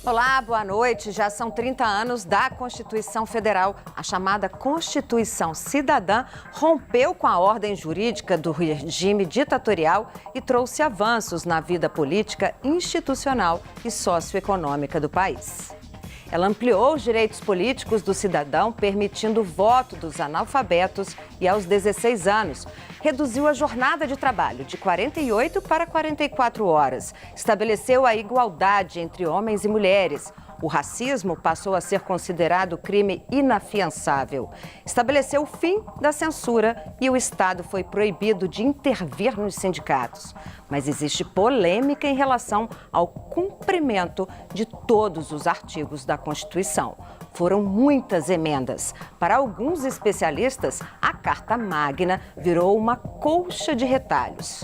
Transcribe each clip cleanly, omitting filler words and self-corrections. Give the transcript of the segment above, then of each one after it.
Olá, boa noite. Já são 30 anos da Constituição Federal. A chamada Constituição Cidadã rompeu com a ordem jurídica do regime ditatorial e trouxe avanços na vida política, institucional e socioeconômica do país. Ela ampliou os direitos políticos do cidadão, permitindo o voto dos analfabetos e aos 16 anos. Reduziu a jornada de trabalho de 48 para 44 horas. Estabeleceu a igualdade entre homens e mulheres. O racismo passou a ser considerado crime inafiançável. Estabeleceu o fim da censura e o Estado foi proibido de intervir nos sindicatos. Mas existe polêmica em relação ao cumprimento de todos os artigos da Constituição. Foram muitas emendas. Para alguns especialistas, a Carta Magna virou uma colcha de retalhos.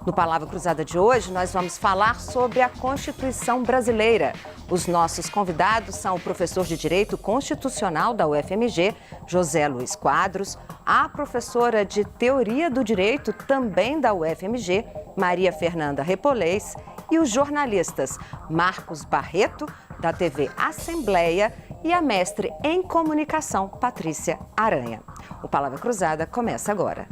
No Palavra Cruzada de hoje, nós vamos falar sobre a Constituição brasileira. Os nossos convidados são o professor de Direito Constitucional da UFMG, José Luiz Quadros, a professora de Teoria do Direito, também da UFMG, Maria Fernanda Repolez, e os jornalistas Marcos Barreto, da TV Assembleia, e a mestre em Comunicação, Patrícia Aranha. O Palavra Cruzada começa agora.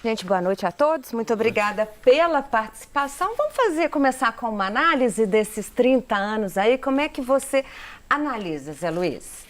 Gente, boa noite a todos. Muito obrigada pela participação. Vamos começar com uma análise desses 30 anos aí. Como é que você analisa, Zé Luiz?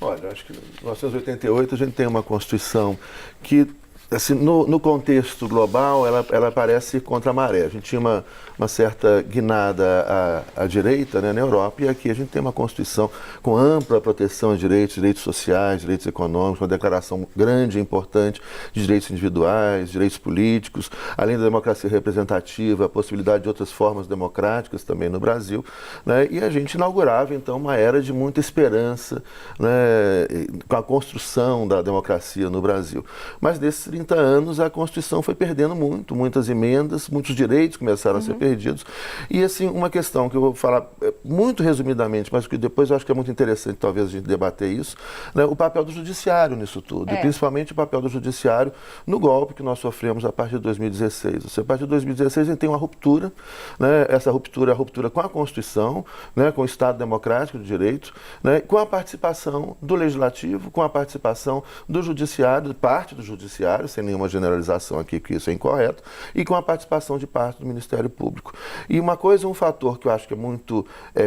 Olha, acho que em 1988 a gente tem uma Constituição que, assim, no contexto global, ela parece contra a maré. A gente tinha uma certa guinada à direita, né, na Europa, e aqui a gente tem uma Constituição com ampla proteção de direitos sociais, direitos econômicos, uma declaração grande e importante de direitos individuais, direitos políticos, além da democracia representativa, a possibilidade de outras formas democráticas também no Brasil, né, e a gente inaugurava, então, uma era de muita esperança, né, com a construção da democracia no Brasil. Mas desses 30 anos, a Constituição foi perdendo muitas emendas, muitos direitos começaram a ser perdidos. E, assim, uma questão que eu vou falar muito resumidamente, mas que depois eu acho que é muito interessante, talvez, a gente debater isso, né, o papel do judiciário nisso tudo, e principalmente o papel do judiciário no golpe que nós sofremos a partir de 2016. Ou seja, a partir de 2016 a gente tem uma ruptura, né, essa ruptura é a ruptura com a Constituição, né, com o Estado Democrático de Direito, né, com a participação do Legislativo, com a participação do Judiciário, parte do Judiciário, sem nenhuma generalização aqui, que isso é incorreto, e com a participação de parte do Ministério Público. E um fator que eu acho que é muito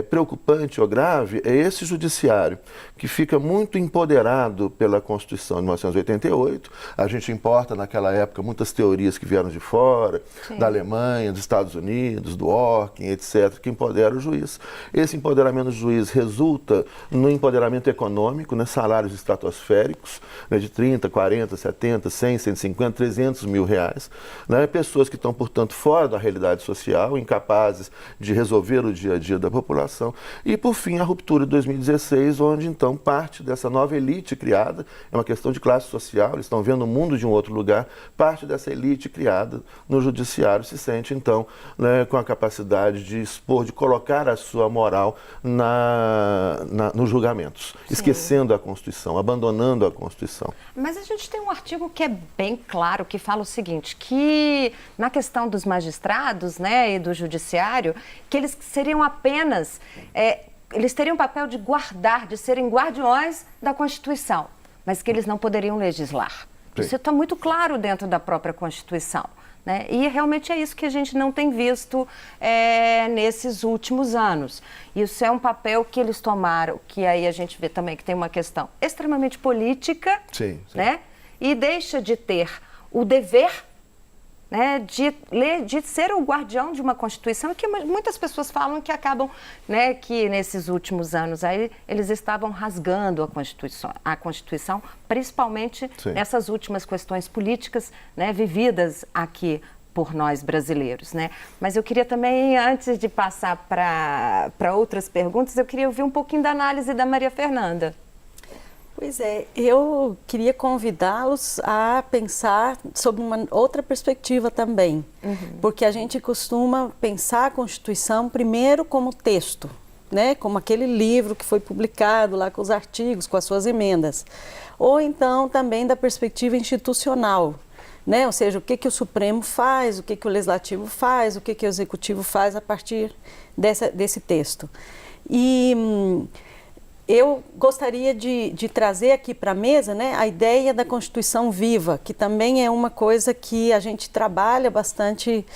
preocupante ou grave é esse judiciário, que fica muito empoderado pela Constituição de 1988. A gente importa naquela época muitas teorias que vieram de fora, sim, da Alemanha, dos Estados Unidos, do Orkin, etc., que empodera o juiz. Esse empoderamento do juiz resulta no empoderamento econômico, né, salários estratosféricos, né, de 30, 40, 70, 100, 150, 300 mil reais, né, pessoas que estão, portanto, fora da realidade social, incapazes de resolver o dia a dia da população. E, por fim, a ruptura de 2016, onde, então, parte dessa nova elite criada, é uma questão de classe social, eles estão vendo o mundo de um outro lugar, parte dessa elite criada no judiciário se sente, então, né, com a capacidade de expor, de colocar a sua moral nos julgamentos, sim, esquecendo a Constituição, abandonando a Constituição. Mas a gente tem um artigo que é bem claro, que fala o seguinte, que na questão dos magistrados, né, e do judiciário, que eles seriam apenas, eles teriam o papel de guardar, de serem guardiões da Constituição, mas que eles não poderiam legislar. Sim. Isso está muito claro dentro da própria Constituição, né? E realmente é isso que a gente não tem visto nesses últimos anos. Isso é um papel que eles tomaram, que aí a gente vê também que tem uma questão extremamente política, sim, sim, né? E deixa de ter o dever, né, de ser o guardião de uma Constituição, que muitas pessoas falam que acabam, né, que nesses últimos anos aí eles estavam rasgando a Constituição, principalmente, sim, nessas últimas questões políticas, né, vividas aqui por nós brasileiros, né? Mas eu queria também, antes de passar para outras perguntas, eu queria ouvir um pouquinho da análise da Maria Fernanda. Pois é, eu queria convidá-los a pensar sobre uma outra perspectiva também, porque a gente costuma pensar a Constituição primeiro como texto, né, como aquele livro que foi publicado lá com os artigos, com as suas emendas, ou então também da perspectiva institucional, né, ou seja, o que o Supremo faz, o que o Legislativo faz, o que o Executivo faz a partir desse texto. E eu gostaria de trazer aqui para a mesa, né, a ideia da Constituição viva, que também é uma coisa que a gente trabalha bastante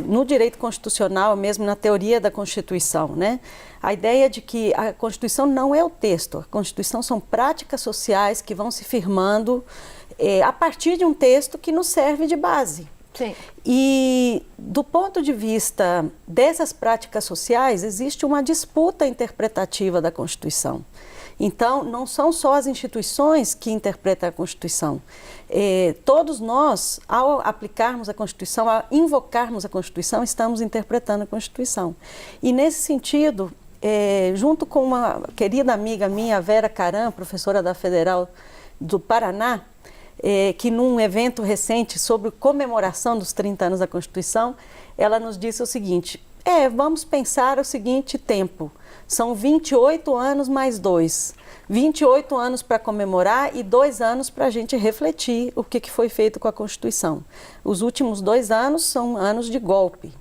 no direito constitucional, mesmo na teoria da Constituição, né? A ideia de que a Constituição não é o texto, a Constituição são práticas sociais que vão se firmando a partir de um texto que nos serve de base. Sim. E do ponto de vista dessas práticas sociais, existe uma disputa interpretativa da Constituição. Então, não são só as instituições que interpretam a Constituição. Todos nós, ao aplicarmos a Constituição, ao invocarmos a Constituição, estamos interpretando a Constituição. E nesse sentido, junto com uma querida amiga minha, Vera Caram, professora da Federal do Paraná, que num evento recente sobre comemoração dos 30 anos da Constituição, ela nos disse o seguinte: vamos pensar o seguinte tempo, são 28 anos mais 2, 28 anos para comemorar e 2 anos para a gente refletir o que foi feito com a Constituição. Os últimos 2 anos são anos de golpe,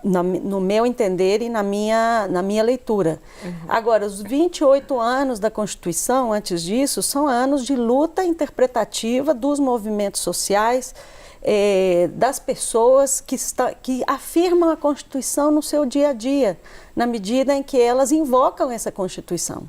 no meu entender e na minha leitura. Uhum. Agora, os 28 anos da Constituição, antes disso, são anos de luta interpretativa dos movimentos sociais, das pessoas que afirmam a Constituição no seu dia a dia, na medida em que elas invocam essa Constituição.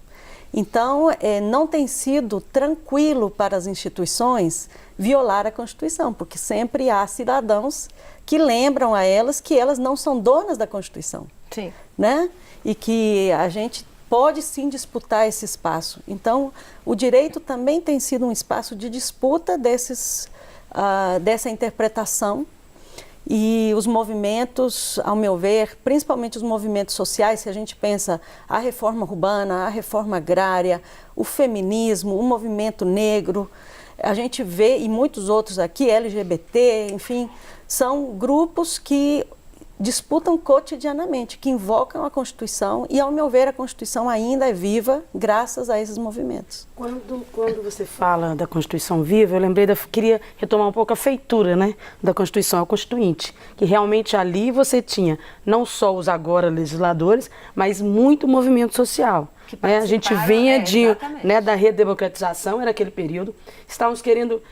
Então, não tem sido tranquilo para as instituições violar a Constituição, porque sempre há cidadãos que lembram a elas que elas não são donas da Constituição. Sim. Né? E que a gente pode sim disputar esse espaço. Então, o direito também tem sido um espaço de disputa dessa interpretação. E os movimentos, ao meu ver, principalmente os movimentos sociais, se a gente pensa a reforma urbana, a reforma agrária, o feminismo, o movimento negro, a gente vê, e muitos outros aqui, LGBT, enfim, são grupos que disputam cotidianamente, que invocam a Constituição e, ao meu ver, a Constituição ainda é viva graças a esses movimentos. Quando você fala da Constituição viva, eu lembrei, queria retomar um pouco a feitura, né, da Constituição, a Constituinte, que realmente ali você tinha não só os agora legisladores, mas muito movimento social. A gente vinha da redemocratização, era aquele período, estávamos querendo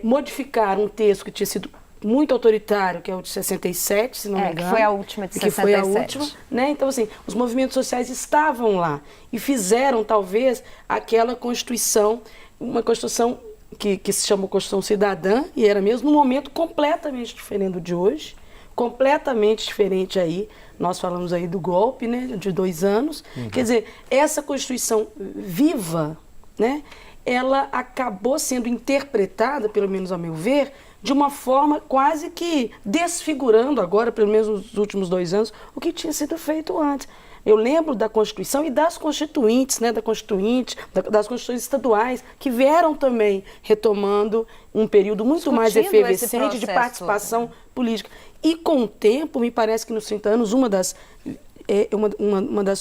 modificar um texto que tinha sido muito autoritário, que é o de 67, se não me engano. Que foi a última de 67. Que foi a última, né? Então, assim, os movimentos sociais estavam lá e fizeram, talvez, aquela Constituição, uma Constituição que se chamou Constituição Cidadã, e era mesmo num momento completamente diferente do de hoje, completamente diferente aí. Nós falamos aí do golpe, né, de 2 anos. Uhum. Quer dizer, essa Constituição viva, né, ela acabou sendo interpretada, pelo menos ao meu ver, de uma forma quase que desfigurando agora, pelo menos nos últimos 2 anos, o que tinha sido feito antes. Eu lembro da Constituição e das constituintes, né, das constituições estaduais, que vieram também retomando um período muito mais efervescente de participação política. E com o tempo, me parece que nos 30 anos, uma das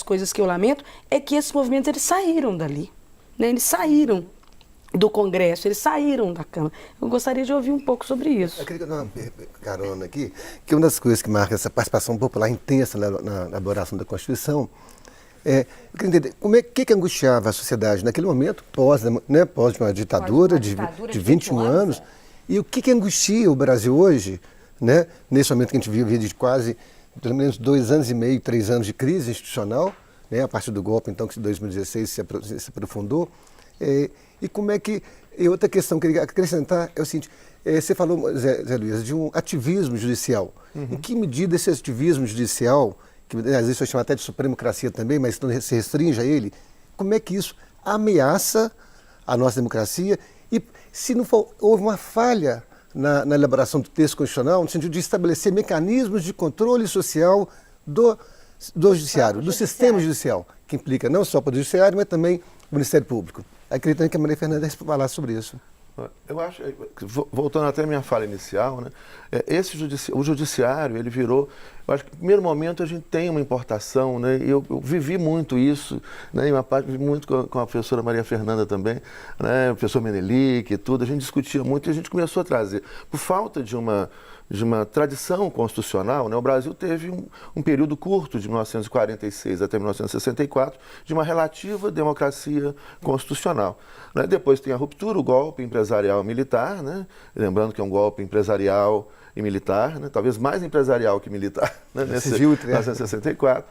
coisas que eu lamento é que esses movimentos eles saíram dali, né, eles saíram do Congresso, eles saíram da Câmara. Eu gostaria de ouvir um pouco sobre isso. Eu queria dar uma carona aqui, que uma das coisas que marca essa participação popular intensa na elaboração da Constituição eu queria entender o que angustiava a sociedade naquele momento, pós uma ditadura de 21 anos, e o que angustia o Brasil hoje, né, nesse momento que a gente vive de quase, pelo menos 2 anos e meio, 3 anos de crise institucional, né, a partir do golpe, então, que em 2016 se aprofundou. E como é que... E outra questão que eu queria acrescentar é o seguinte, você falou, Zé Luiz, de um ativismo judicial. Uhum. Em que medida esse ativismo judicial, que às vezes foi chamado até de supremocracia também, mas não se restringe a ele, como é que isso ameaça a nossa democracia? E se não for, houve uma falha na elaboração do texto constitucional, no sentido de estabelecer mecanismos de controle social do judiciário, do sistema judicial, que implica não só o Poder Judiciário, mas também o Ministério Público. Eu queria também que a Maria Fernanda falasse sobre isso. Eu acho, voltando até à minha fala inicial, né, o judiciário, ele virou, eu acho que no primeiro momento a gente tem uma importação, né, e eu vivi muito isso, né, e uma parte vivi muito com a professora Maria Fernanda também, né, o professor Menelik e tudo, a gente discutia muito e a gente começou a trazer, por falta de uma tradição constitucional, né? O Brasil teve um período curto, de 1946 até 1964, de uma relativa democracia constitucional. Né? Depois tem a ruptura, o golpe empresarial militar, né? Lembrando que é um golpe empresarial e militar, né? Talvez mais empresarial que militar, né? Nesse 1964,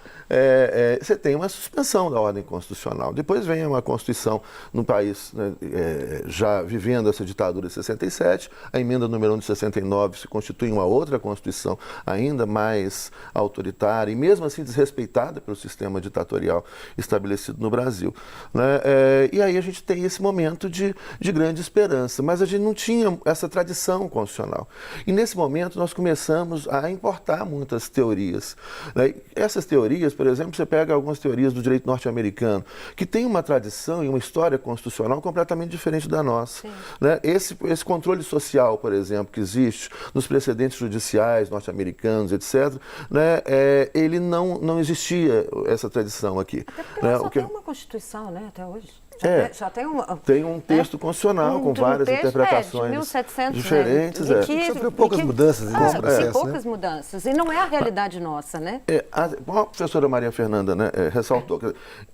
você tem uma suspensão da ordem constitucional. Depois vem uma Constituição no país, né? Já vivendo essa ditadura de 67, a emenda número 1 de 69 se constitui uma outra Constituição ainda mais autoritária e mesmo assim desrespeitada pelo sistema ditatorial estabelecido no Brasil. Né? E aí a gente tem esse momento de grande esperança, mas a gente não tinha essa tradição constitucional. E nesse momento nós começamos a importar muitas teorias. Né? Essas teorias, por exemplo, você pega algumas teorias do direito norte-americano, que tem uma tradição e uma história constitucional completamente diferente da nossa. Né? Esse controle social, por exemplo, que existe nos precedentes judiciais norte-americanos, etc., né? Ele não existia essa tradição aqui. Até porque né? nós só tem uma Constituição, né, até hoje. Já tem um texto constitucional com várias interpretações de 1700, diferentes. Né? Sofreu poucas mudanças nesse processo, poucas mudanças. E não é a realidade nossa, né? Como a professora Maria Fernanda, né, ressaltou,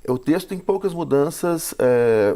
o texto tem poucas mudanças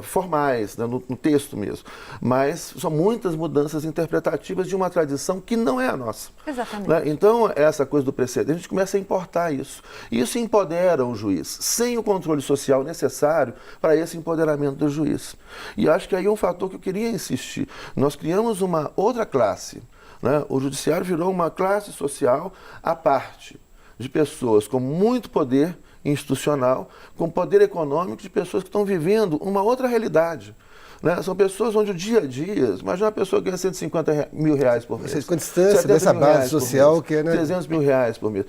formais, né, no texto mesmo, mas são muitas mudanças interpretativas de uma tradição que não é a nossa. Exatamente. Né? Então, essa coisa do precedente, a gente começa a importar isso. E isso empodera o juiz, sem o controle social necessário para esse empoderamento do juiz. E acho que aí é um fator que eu queria insistir. Nós criamos uma outra classe. Né? O judiciário virou uma classe social à parte, de pessoas com muito poder institucional, com poder econômico, de pessoas que estão vivendo uma outra realidade. Né? São pessoas onde o dia a dia, imagina uma pessoa que ganha 150 mil reais por mês. Vocês com distância dessa base social que é, né? 300 mil reais por mês.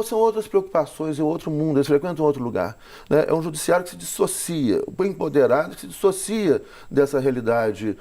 São outras preocupações, é outro mundo, eles frequentam outro lugar. Né? É um judiciário que se dissocia, o empoderado que se dissocia dessa realidade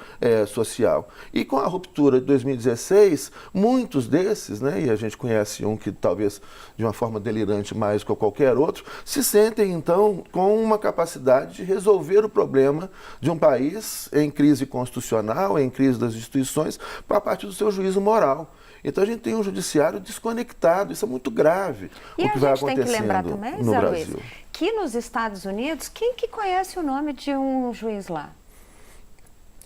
social. E com a ruptura de 2016, muitos desses, né, e a gente conhece um que talvez de uma forma delirante mais que qualquer outro, se sentem então com uma capacidade de resolver o problema de um país em crise constitucional, em crise das instituições, a partir do seu juízo moral. Então a gente tem um judiciário desconectado, isso é muito grave. E o que vai acontecendo tem que lembrar também, no Zé Brasil. Luiz, que nos Estados Unidos, quem que conhece o nome de um juiz lá?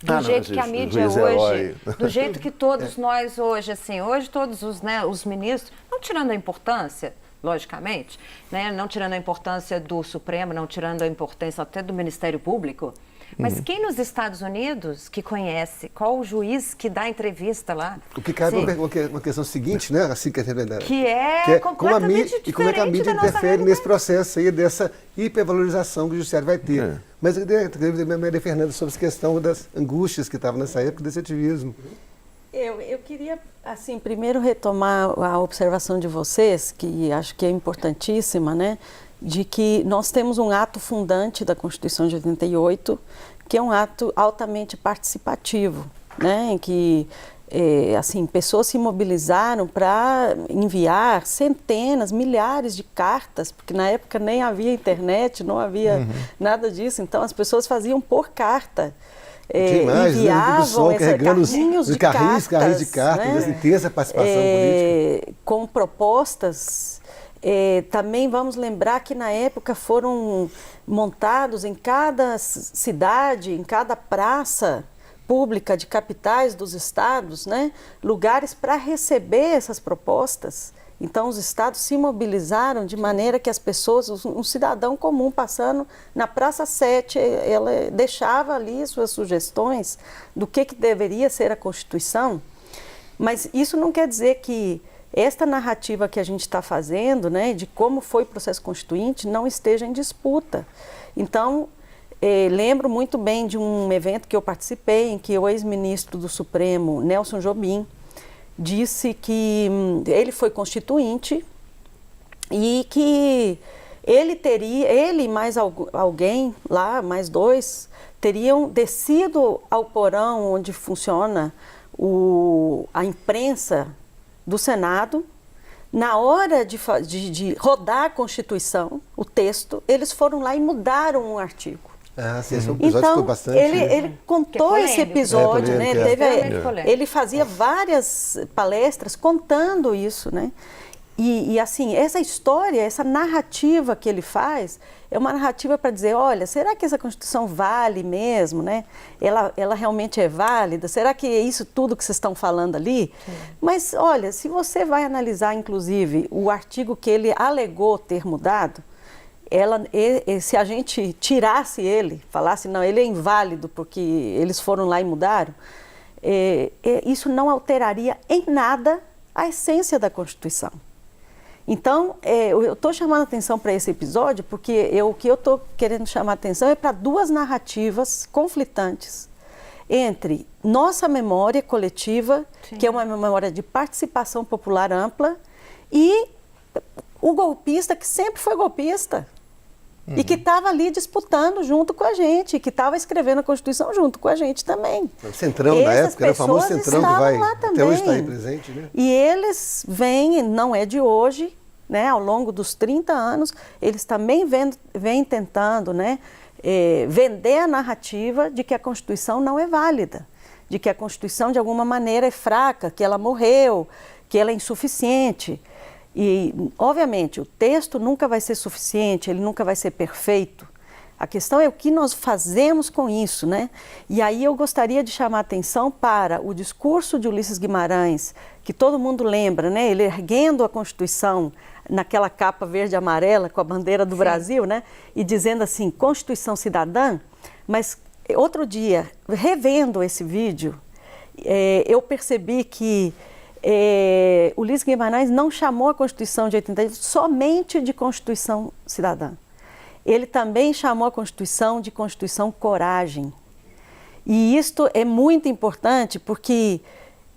Do jeito que a mídia hoje, do jeito que todos nós hoje, assim, hoje todos os ministros, não tirando a importância, logicamente, né, não tirando a importância do Supremo, não tirando a importância até do Ministério Público, mas quem nos Estados Unidos que conhece, qual o juiz que dá entrevista lá? O que cai é uma questão seguinte, né? Assim que é completamente diferente e como é que a mídia interfere nesse processo aí dessa hipervalorização que o judiciário vai ter. Mas eu queria dizer a Maria Fernanda sobre essa questão das angústias que estavam nessa época desse ativismo. Eu queria, assim, primeiro retomar a observação de vocês, que acho que é importantíssima, né? De que nós temos um ato fundante da Constituição de 88, que é um ato altamente participativo, né? Em que assim, pessoas se mobilizaram para enviar centenas, milhares de cartas, porque na época nem havia internet, não havia nada disso, então as pessoas faziam por carta. Enviavam carrinhos de cartas, né? Intensa participação política. Com propostas. Também vamos lembrar que na época foram montados em cada cidade, em cada praça pública de capitais dos estados, né, lugares para receber essas propostas. Então os estados se mobilizaram de maneira que as pessoas, um cidadão comum passando na Praça 7, ela deixava ali suas sugestões do que deveria ser a Constituição, mas isso não quer dizer que esta narrativa que a gente está fazendo, né, de como foi o processo constituinte, não esteja em disputa. Então, lembro muito bem de um evento que eu participei, em que o ex-ministro do Supremo, Nelson Jobim, disse que ele foi constituinte e que ele e mais alguém lá, mais 2, teriam descido ao porão onde funciona a imprensa do Senado. Na hora de rodar a Constituição, o texto, eles foram lá e mudaram um artigo. Ah, sim, esse é um episódio que Então, ficou bastante... ele contou esse episódio, né? Ele fazia várias palestras contando isso, né? E assim, essa história, essa narrativa que ele faz, é uma narrativa para dizer, olha, será que essa Constituição vale mesmo, né? Ela realmente é válida? Será que é isso tudo que vocês estão falando ali? Sim. Mas, olha, se você vai analisar, inclusive, o artigo que ele alegou ter mudado, se a gente tirasse ele, falasse, não, ele é inválido porque eles foram lá e mudaram, isso não alteraria em nada a essência da Constituição. Então, eu estou chamando a atenção para esse episódio porque o que eu estou querendo chamar a atenção é para 2 narrativas conflitantes entre nossa memória coletiva, sim, que é uma memória de participação popular ampla, e o golpista que sempre foi golpista. E que estava ali disputando junto com a gente, que estava escrevendo a Constituição junto com a gente também. O Centrão da época, era o famoso Centrão que vai até hoje está aí presente, né? E eles vêm, não é de hoje, né, ao longo dos 30 anos, eles também vêm tentando, né, vender a narrativa de que a Constituição não é válida, de que a Constituição de alguma maneira é fraca, que ela morreu, que ela é insuficiente. E, obviamente, o texto nunca vai ser suficiente, ele nunca vai ser perfeito. A questão é o que nós fazemos com isso, né? E aí eu gostaria de chamar a atenção para o discurso de Ulisses Guimarães, que todo mundo lembra, né? Ele erguendo a Constituição naquela capa verde e amarela com a bandeira do, sim, Brasil, né? E dizendo assim, Constituição Cidadã. Mas outro dia, revendo esse vídeo, eu percebi que Ulisses Guimarães não chamou a Constituição de 88 somente de Constituição Cidadã. Ele também chamou a Constituição de Constituição Coragem. E isto é muito importante porque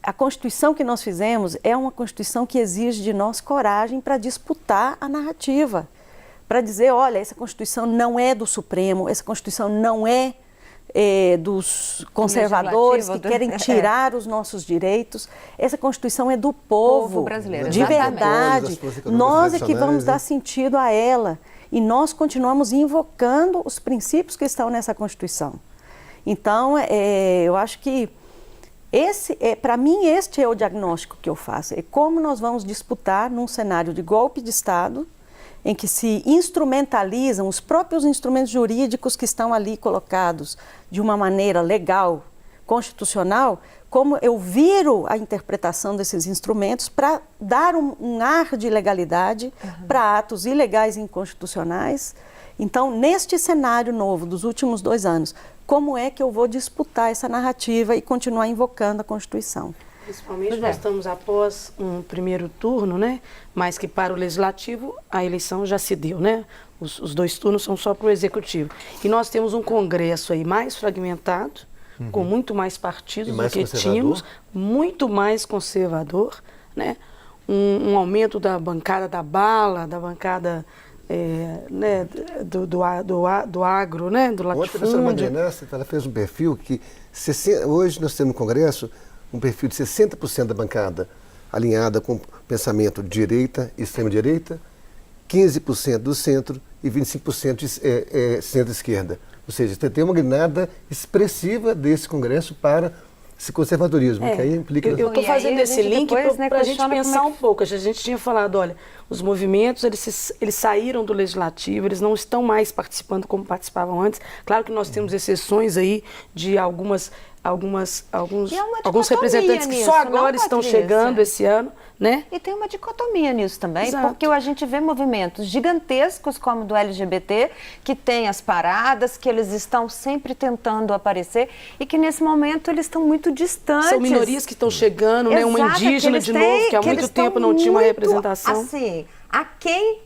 a Constituição que nós fizemos é uma Constituição que exige de nós coragem para disputar a narrativa, para dizer, olha, essa Constituição não é do Supremo, essa Constituição não é dos conservadores que querem tirar os nossos direitos. Essa Constituição é do povo brasileiro, de verdade. Nós é que vamos dar sentido a ela. E nós continuamos invocando os princípios que estão nessa Constituição. Então, eu acho que para mim, este é o diagnóstico que eu faço. É como nós vamos disputar num cenário de golpe de Estado, em que se instrumentalizam os próprios instrumentos jurídicos que estão ali colocados de uma maneira legal, constitucional, como eu viro a interpretação desses instrumentos para dar um ar de legalidade, uhum, para atos ilegais e inconstitucionais. Então, neste cenário novo dos últimos 2 anos, como é que eu vou disputar essa narrativa e continuar invocando a Constituição? Principalmente nós estamos após um primeiro turno, né? Mas que para o Legislativo a eleição já se deu, né? Os 2 turnos são só para o Executivo. E nós temos um Congresso aí mais fragmentado, uhum, com muito mais partidos do que tínhamos, muito mais conservador, né? Um aumento da bancada da bala, da bancada né, do agro, né? Do latifúndio. Ontem, ela fez um perfil que hoje nós temos no Congresso um perfil de 60% da bancada alinhada com pensamento de direita e extrema-direita, 15% do centro e 25% de centro-esquerda. Ou seja, tem uma guinada expressiva desse Congresso para esse conservadorismo, que aí implica... Eu estou fazendo esse link para a gente pensar um pouco. A gente tinha falado, olha, os movimentos, eles saíram do Legislativo, eles não estão mais participando como participavam antes. Claro que nós temos exceções aí de alguns representantes que só agora estão chegando esse ano, né? E tem uma dicotomia nisso também, exato, porque a gente vê movimentos gigantescos como o do LGBT, que tem as paradas, que eles estão sempre tentando aparecer e que nesse momento eles estão muito distantes. São minorias que estão chegando, né? Uma indígena de novo, que há muito tempo não tinha uma representação. Assim, aquém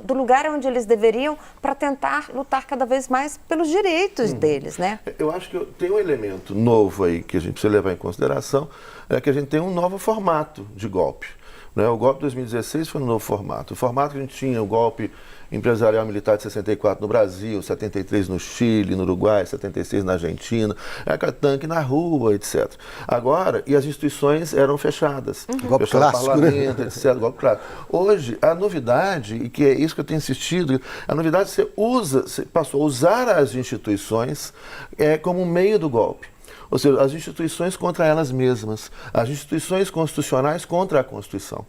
do lugar onde eles deveriam para tentar lutar cada vez mais pelos direitos deles, né? Eu acho que tem um elemento novo aí que a gente precisa levar em consideração, é que a gente tem um novo formato de golpe. Né? O golpe de 2016 foi um novo formato. O formato que a gente tinha, o golpe empresarial militar de 64 no Brasil, 73 no Chile, no Uruguai, 76 na Argentina, tanque na rua, etc. Agora, e as instituições eram fechadas. Golpe clássico, parlamento, etc. Golpe clássico. Hoje, a novidade, e que é isso que eu tenho insistido, a novidade é que você passou a usar as instituições como um meio do golpe. Ou seja, as instituições contra elas mesmas, as instituições constitucionais contra a Constituição.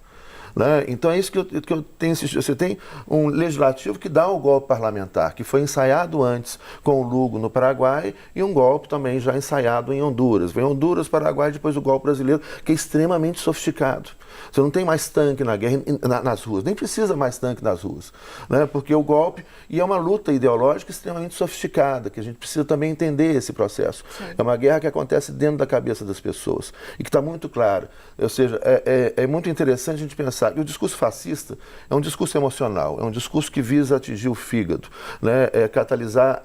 Né? Então é isso que eu tenho insistido. Você tem um legislativo que dá o golpe parlamentar, que foi ensaiado antes com o Lugo no Paraguai, e um golpe também já ensaiado em Honduras. Vem Honduras, Paraguai, depois o golpe brasileiro, que é extremamente sofisticado. Você não tem mais tanque na guerra, nas ruas, nem precisa mais tanque nas ruas, né? Porque o golpe, e é uma luta ideológica extremamente sofisticada, que a gente precisa também entender esse processo. Sim. É uma guerra que acontece dentro da cabeça das pessoas, e que está muito clara. Ou seja, é muito interessante a gente pensar que o discurso fascista é um discurso emocional, é um discurso que visa atingir o fígado, né? Catalisar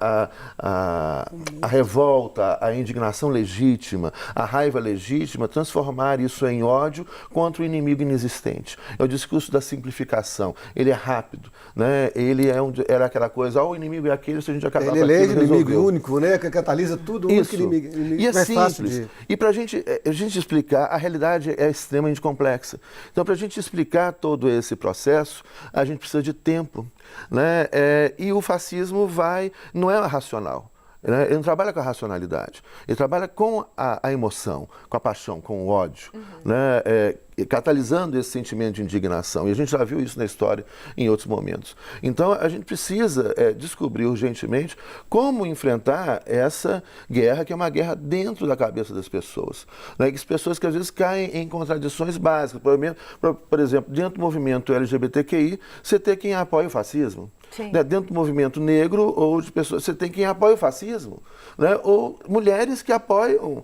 a revolta, a indignação legítima, a raiva legítima, transformar isso em ódio contra o inimigo inexistente. É o discurso da simplificação. Ele é rápido, né? Ele era aquela coisa, o inimigo é aquele, se a gente acabar com aquilo, ele é inimigo único, né? Que catalisa tudo, isso. Inimigo e é simples. E para a gente explicar, a realidade é extremamente complexa. Então, para a gente explicar todo esse processo, a gente precisa de tempo, né? E o fascismo não é racional. Ele não trabalha com a racionalidade, ele trabalha com a emoção, com a paixão, com o ódio, né? Catalisando esse sentimento de indignação. E a gente já viu isso na história em outros momentos. Então, a gente precisa descobrir urgentemente como enfrentar essa guerra, que é uma guerra dentro da cabeça das pessoas. Né? As pessoas que às vezes caem em contradições básicas. Por exemplo, dentro do movimento LGBTQI, você tem quem apoia o fascismo. Né? Dentro do movimento negro ou de pessoas, você tem quem apoia o fascismo, né? Ou mulheres que apoiam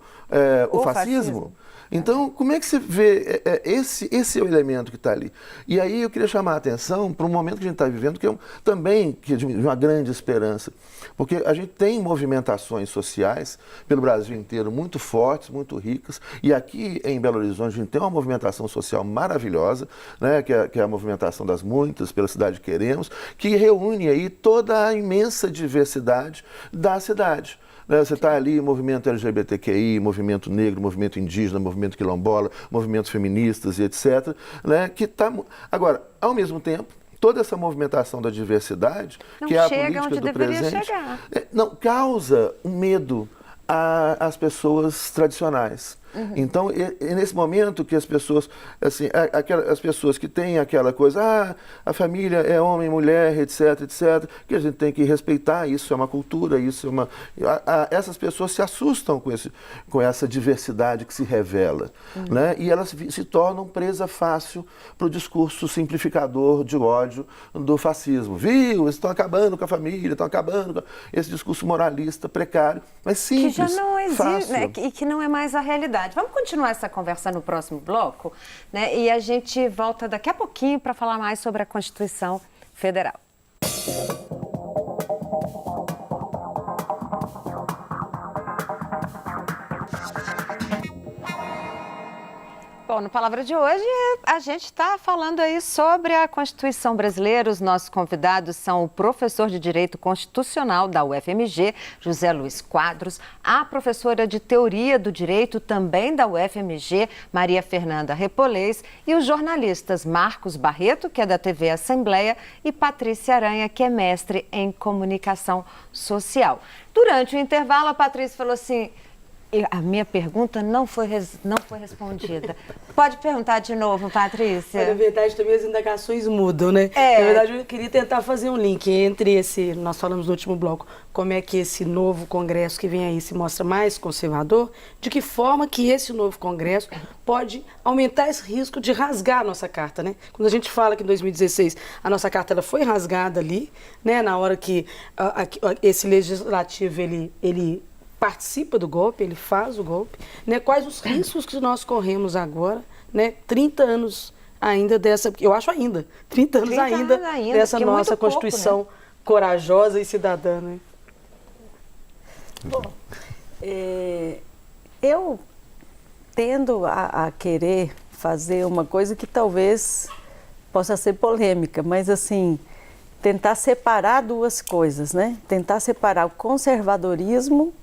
o fascismo. Então, como é que você vê esse é o elemento que está ali? E aí eu queria chamar a atenção para um momento que a gente está vivendo, que é também de uma grande esperança, porque a gente tem movimentações sociais pelo Brasil inteiro muito fortes, muito ricas, e aqui em Belo Horizonte a gente tem uma movimentação social maravilhosa, né, que é a movimentação das muitas, pela cidade que queremos, que reúne aí toda a imensa diversidade da cidade. Você está ali, movimento LGBTQI, movimento negro, movimento indígena, movimento quilombola, movimentos feministas e etc. Né? Agora, ao mesmo tempo, toda essa movimentação da diversidade, que é a política do presente, não causa um medo às pessoas tradicionais. Então, é nesse momento que as pessoas, assim, as pessoas que têm aquela coisa, a família é homem, mulher, etc, etc, que a gente tem que respeitar, isso é uma cultura, isso é uma... essas pessoas se assustam com essa diversidade que se revela, né? E elas se tornam presa fácil para o discurso simplificador de ódio do fascismo. Viu? Eles estão acabando com a família, estão acabando com esse discurso moralista precário, mas simples, que já não existe, fácil. Né? E que não é mais a realidade. Vamos continuar essa conversa no próximo bloco, né? E a gente volta daqui a pouquinho para falar mais sobre a Constituição Federal. Bom, no Palavra de hoje, a gente está falando aí sobre a Constituição brasileira. Os nossos convidados são o professor de Direito Constitucional da UFMG, José Luiz Quadros, a professora de Teoria do Direito, também da UFMG, Maria Fernanda Repolez, e os jornalistas Marcos Barreto, que é da TV Assembleia, e Patrícia Aranha, que é mestre em Comunicação Social. Durante o intervalo, a Patrícia falou assim... A minha pergunta não foi respondida. Pode perguntar de novo, Patrícia? Na verdade, também as indagações mudam, né? Na verdade, eu queria tentar fazer um link entre nós falamos no último bloco, como é que esse novo Congresso que vem aí se mostra mais conservador, de que forma que esse novo Congresso pode aumentar esse risco de rasgar a nossa carta, né? Quando a gente fala que em 2016 a nossa carta ela foi rasgada ali, né? Na hora que esse legislativo, ele participa do golpe, ele faz o golpe, né? Quais os riscos que nós corremos agora, né? 30 anos ainda dessa, eu acho 30 anos ainda dessa nossa Constituição, pouco, né? Corajosa e cidadã, né? Bom, eu tendo a querer fazer uma coisa que talvez possa ser polêmica, mas assim, tentar separar duas coisas, né? Tentar separar o conservadorismo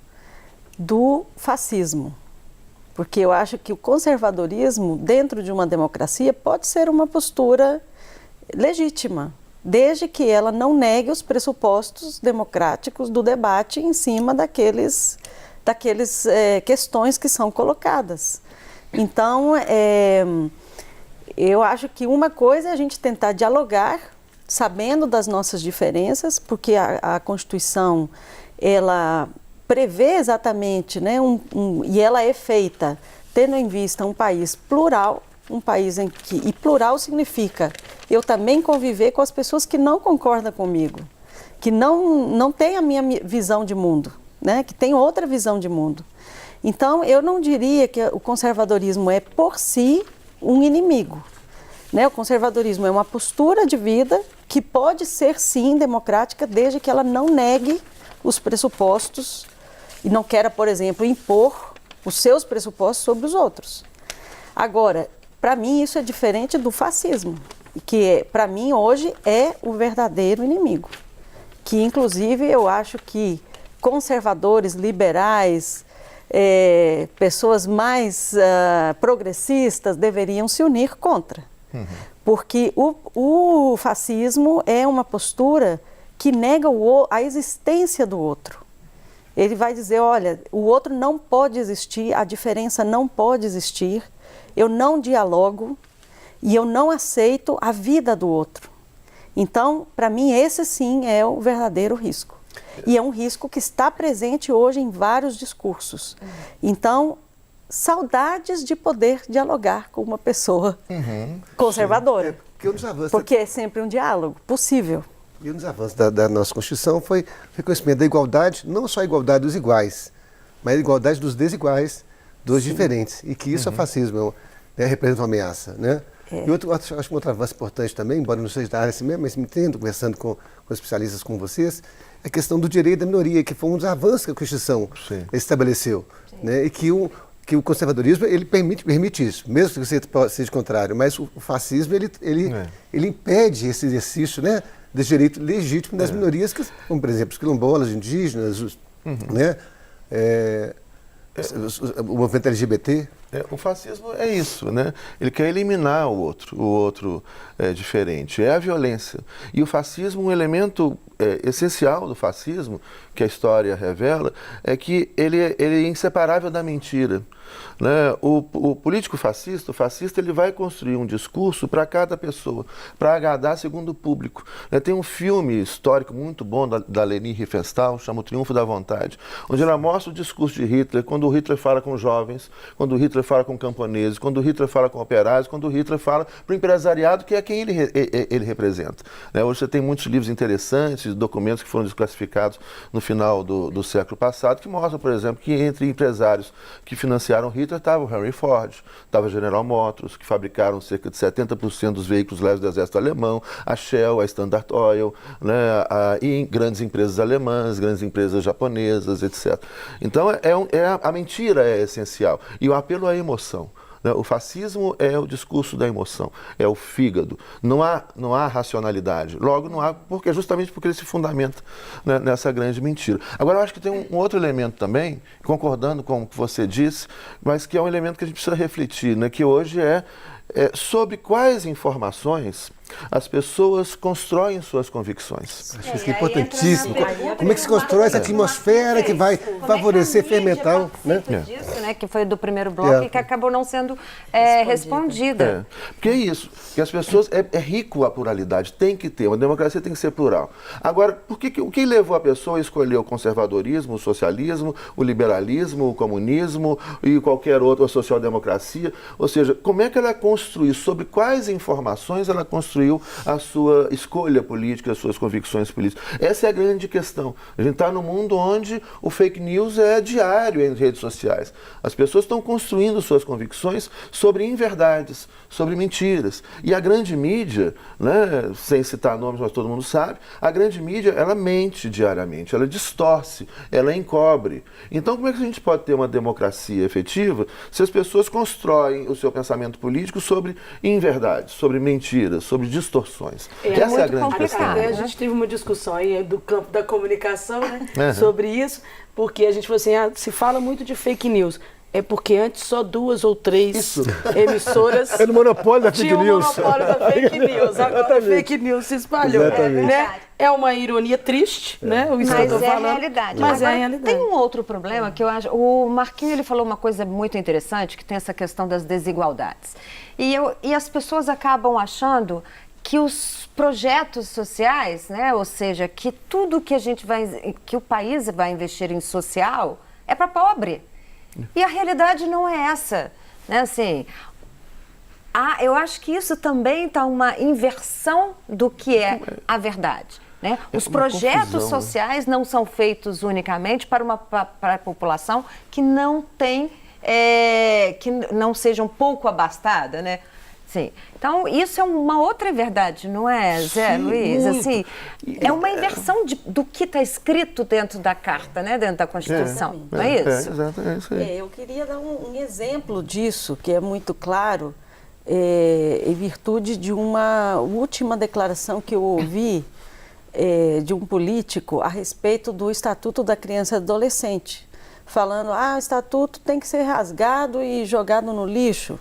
do fascismo. Porque eu acho que o conservadorismo, dentro de uma democracia, pode ser uma postura legítima, desde que ela não negue os pressupostos democráticos do debate em cima daqueles questões que são colocadas. Então, eu acho que uma coisa é a gente tentar dialogar, sabendo das nossas diferenças, porque a Constituição, ela prevê exatamente, né, e ela é feita tendo em vista um país plural, um país em que, e plural significa eu também conviver com as pessoas que não concordam comigo, que não têm a minha visão de mundo, né, que tem outra visão de mundo. Então, eu não diria que o conservadorismo é, por si, um inimigo. Né? O conservadorismo é uma postura de vida que pode ser, sim, democrática, desde que ela não negue os pressupostos e não queira, por exemplo, impor os seus pressupostos sobre os outros. Agora, para mim, isso é diferente do fascismo, que, para mim, hoje é o verdadeiro inimigo. Que, inclusive, eu acho que conservadores, liberais, pessoas mais progressistas deveriam se unir contra. Porque o fascismo é uma postura que nega a existência do outro. Ele vai dizer, olha, o outro não pode existir, a diferença não pode existir, eu não dialogo e eu não aceito a vida do outro. Então, para mim, esse sim é o verdadeiro risco. E é um risco que está presente hoje em vários discursos. Então, saudades de poder dialogar com uma pessoa conservadora. Porque é sempre um diálogo possível. E um dos avanços da nossa Constituição foi o reconhecimento da igualdade, não só a igualdade dos iguais, mas a igualdade dos desiguais, dos diferentes. E que isso é fascismo, representa uma ameaça, né? E acho que um outro avanço importante também, embora não seja da área assim mesmo, mas me entendo, conversando com especialistas como vocês, é a questão do direito da minoria, que foi um dos avanços que a Constituição estabeleceu. Né? E que o conservadorismo, ele permite isso, mesmo que você seja contrário, mas o fascismo, ele impede esse exercício, né, desse direito legítimo das minorias, como, por exemplo, os quilombolas, indígenas, né, o movimento LGBT. O fascismo é isso, né? Ele quer eliminar o outro diferente. É a violência. E o fascismo, um elemento essencial do fascismo, que a história revela, é que ele é inseparável da mentira. Né? O político fascista, o fascista, ele vai construir um discurso para cada pessoa, para agradar segundo o público. Né? Tem um filme histórico muito bom da Leni Riefenstahl, chama O Triunfo da Vontade, onde ela mostra o discurso de Hitler, quando o Hitler fala com jovens, quando o Hitler fala com camponeses, quando o Hitler fala com operários, quando o Hitler fala para o empresariado, que é quem ele representa. Né? Hoje você tem muitos livros interessantes, documentos que foram desclassificados no final do século passado, que mostram, por exemplo, que entre empresários que financiaram Hitler estava o Henry Ford, estava a General Motors, que fabricaram cerca de 70% dos veículos leves do exército alemão, a Shell, a Standard Oil, né, e grandes empresas alemãs, grandes empresas japonesas, etc. Então, a mentira é essencial. E o apelo à emoção. Né? O fascismo é o discurso da emoção, é o fígado. Não há racionalidade. Logo, não há, justamente porque ele se fundamenta, né, nessa grande mentira. Agora, eu acho que tem um outro elemento também, concordando com o que você disse, mas que é um elemento que a gente precisa refletir, né, que hoje é sobre quais informações as pessoas constroem suas convicções. Acho isso é importantíssimo. Como é que se constrói essa atmosfera que vai favorecer, fermentar, né? Disso, né? Que foi do primeiro bloco e que acabou não sendo respondida. Porque é isso, que as pessoas, é rico a pluralidade, tem que ter, uma democracia tem que ser plural. Agora, o que levou a pessoa a escolher o conservadorismo, o socialismo, o liberalismo, o comunismo e qualquer outra social-democracia? Ou seja, como é que ela construiu, sobre quais informações ela construiu construiu a sua escolha política, as suas convicções políticas. Essa é a grande questão. A gente está num mundo onde o fake news é diário em redes sociais. As pessoas estão construindo suas convicções sobre inverdades, sobre mentiras. E a grande mídia, né, sem citar nomes, mas todo mundo sabe, a grande mídia, ela mente diariamente, ela distorce, ela encobre. Então, como é que a gente pode ter uma democracia efetiva se as pessoas constroem o seu pensamento político sobre inverdades, sobre mentiras, sobre distorções? Essa é a grande questão. A gente teve uma discussão aí do campo da comunicação, né, sobre isso, porque a gente falou assim, se fala muito de fake news. É porque antes só 2 ou 3 emissoras É no monopólio da fake tinham o news. monopólio da fake news. Agora a fake news se espalhou. Né? É uma ironia triste, né? Isso que eu Mas tô é a falando, realidade. Mas Agora, é a realidade. tem um outro problema que eu acho. O Marquinhos ele falou uma coisa muito interessante, que tem essa questão das desigualdades. E as pessoas acabam achando que os projetos sociais, né, ou seja, que tudo que o país vai investir em social é para pobre. E a realidade não é essa, né? Assim, eu acho que isso também está uma inversão do que é a verdade, né? Os projetos sociais não são feitos unicamente para a população que não tem, que não seja um pouco abastada, né? Sim. Então, isso é uma outra verdade, não é, Zé Luiz? Muito. Assim, é uma inversão do que está escrito dentro da Carta, né? Dentro da Constituição, não é isso? Exatamente, é isso aí. Eu queria dar um exemplo disso, que é muito claro, em virtude de uma última declaração que eu ouvi de um político a respeito do Estatuto da Criança e Adolescente, falando, o Estatuto tem que ser rasgado e jogado no lixo.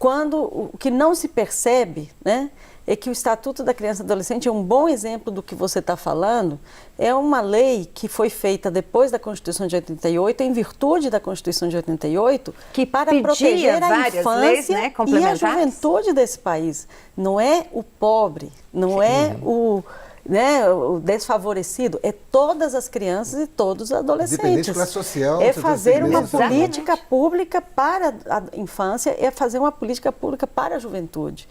Quando o que não se percebe, né, é que o Estatuto da Criança e Adolescente é um bom exemplo do que você está falando, é uma lei que foi feita depois da Constituição de 88, em virtude da Constituição de 88, que para pedia proteger a várias infância leis, né, e a complementares. juventude desse país. Não é o pobre, não é o desfavorecido, é todas as crianças e todos os adolescentes. Independente de classe social, é setor fazer uma segmento. política pública para a infância, é fazer uma política pública para a juventude.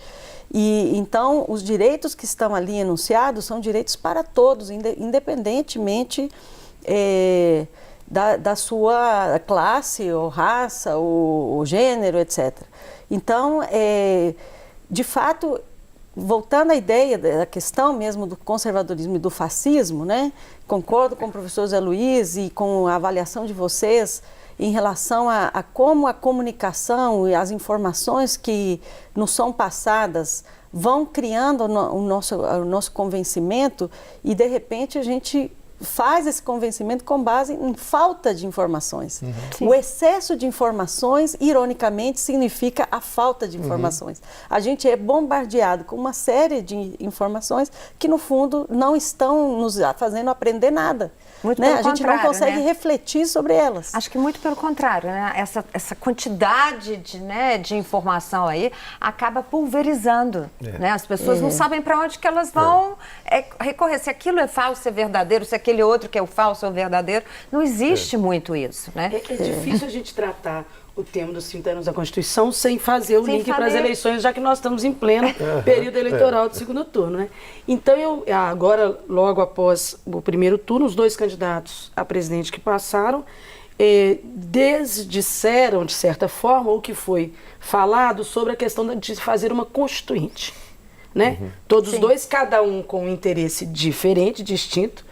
E então os direitos que estão ali enunciados são direitos para todos, independentemente da sua classe ou raça ou gênero, etc. Então, de fato, voltando à ideia da questão mesmo do conservadorismo e do fascismo, né? Concordo com o professor Zé Luiz e com a avaliação de vocês em relação a como a comunicação e as informações que nos são passadas vão criando o nosso convencimento e, de repente, a gente faz esse convencimento com base em falta de informações. O excesso de informações, ironicamente, significa a falta de informações. A gente é bombardeado com uma série de informações que, no fundo, não estão nos fazendo aprender nada. Muito né? pelo A gente não contrário, consegue né? refletir sobre elas. Acho que muito pelo contrário, né? Essa quantidade de informação aí acaba pulverizando, né? As pessoas não sabem para onde que elas vão recorrer. Se aquilo é falso, é verdadeiro, se aquele outro que é o falso é o verdadeiro. Não existe muito isso, né? É difícil a gente tratar o tema dos 30 anos da Constituição sem fazer o Sem link para as fazer. eleições, já que nós estamos em pleno período eleitoral do segundo turno, né? Então, agora, logo após o primeiro turno, os 2 candidatos a presidente que passaram desdisseram, de certa forma, o que foi falado sobre a questão de fazer uma constituinte, né? Todos os 2, cada um com um interesse diferente, distinto,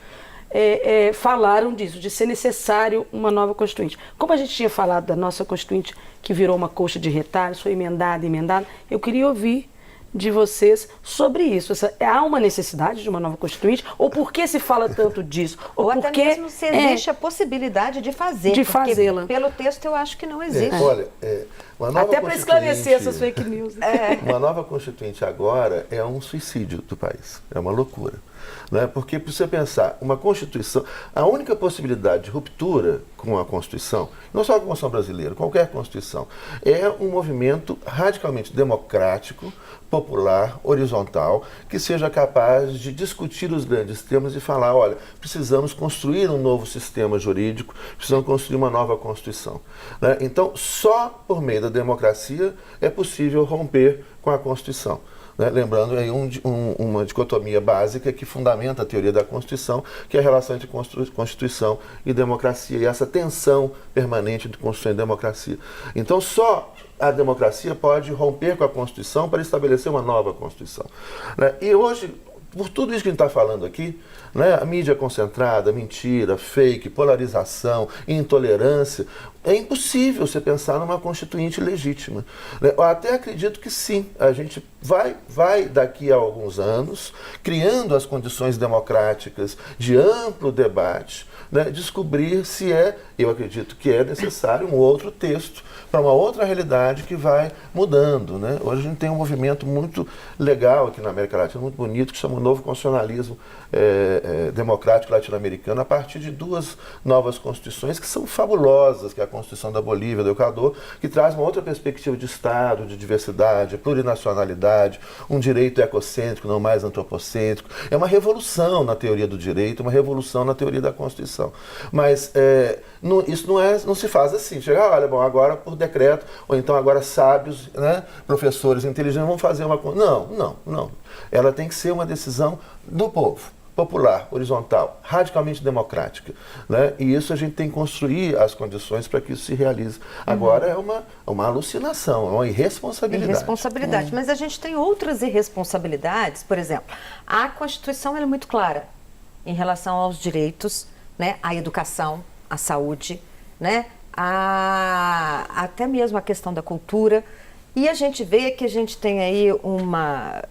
falaram disso, de ser necessário uma nova Constituinte. Como a gente tinha falado da nossa Constituinte, que virou uma coxa de retalhos, foi emendada, eu queria ouvir de vocês sobre isso. Há uma necessidade de uma nova Constituinte? Ou por que se fala tanto disso? Ou até porque mesmo se existe a possibilidade de fazer. De porque fazê-la. Pelo texto eu acho que não existe. Olha, uma nova até para esclarecer Constituinte- essas fake news. Uma nova Constituinte agora é um suicídio do país, é uma loucura. Né? Porque, para você pensar, uma Constituição, a única possibilidade de ruptura com a Constituição, não só a Constituição brasileira, qualquer Constituição, é um movimento radicalmente democrático, popular, horizontal, que seja capaz de discutir os grandes temas e falar, olha, precisamos construir um novo sistema jurídico, precisamos construir uma nova Constituição. Né? Então, só por meio da democracia é possível romper com a Constituição. né? Lembrando aí uma dicotomia básica que fundamenta a teoria da Constituição, que é a relação entre Constituição e democracia, e essa tensão permanente de Constituição e democracia. Então, só a democracia pode romper com a Constituição para estabelecer uma nova Constituição, né? E hoje, por tudo isso que a gente está falando aqui, né, a mídia concentrada, mentira, fake, polarização, intolerância, é impossível você pensar numa constituinte legítima, né? Eu até acredito que sim, a gente vai daqui a alguns anos, criando as condições democráticas de amplo debate, né, descobrir se eu acredito que é necessário um outro texto para uma outra realidade que vai mudando, né? Hoje a gente tem um movimento muito legal aqui na América Latina, muito bonito, que chama o Novo Constitucionalismo Democrático Latino-Americano, a partir de 2 novas constituições que são fabulosas, que é a Constituição da Bolívia, do Equador, que traz uma outra perspectiva de Estado, de diversidade, plurinacionalidade, um direito ecocêntrico, não mais antropocêntrico. É uma revolução na teoria do direito, uma revolução na teoria da Constituição. Mas isso não se faz assim, chegar, olha, bom, agora por decreto, ou então agora sábios, né, professores inteligentes vão fazer uma coisa. Não. Ela tem que ser uma decisão do povo, popular, horizontal, radicalmente democrática, né? E isso a gente tem que construir as condições para que isso se realize. Agora é uma alucinação, é uma irresponsabilidade. Mas a gente tem outras irresponsabilidades, por exemplo, a Constituição ela é muito clara em relação aos direitos, né, à educação, à saúde, né, até mesmo a questão da cultura. E a gente vê que a gente tem aí uma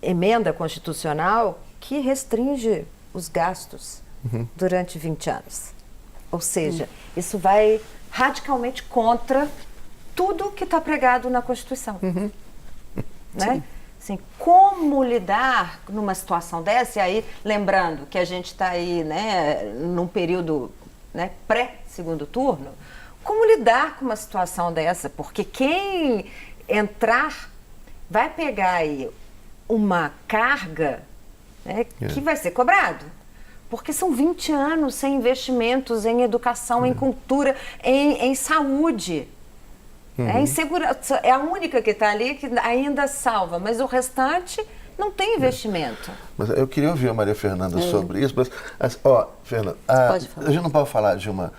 emenda constitucional que restringe os gastos durante 20 anos. Ou seja, isso vai radicalmente contra tudo que está pregado na Constituição. Né? Assim, como lidar numa situação dessa? E aí, lembrando que a gente está aí, né, num período, né, pré-segundo turno, como lidar com uma situação dessa? Porque quem entrar vai pegar aí uma carga, né, que vai ser cobrado. Porque são 20 anos sem investimentos em educação, em cultura, em saúde. Em segurança. É a única que está ali que ainda salva, mas o restante não tem investimento. Mas eu queria ouvir a Maria Fernanda sobre isso, mas, Fernanda, a gente não pode falar de uma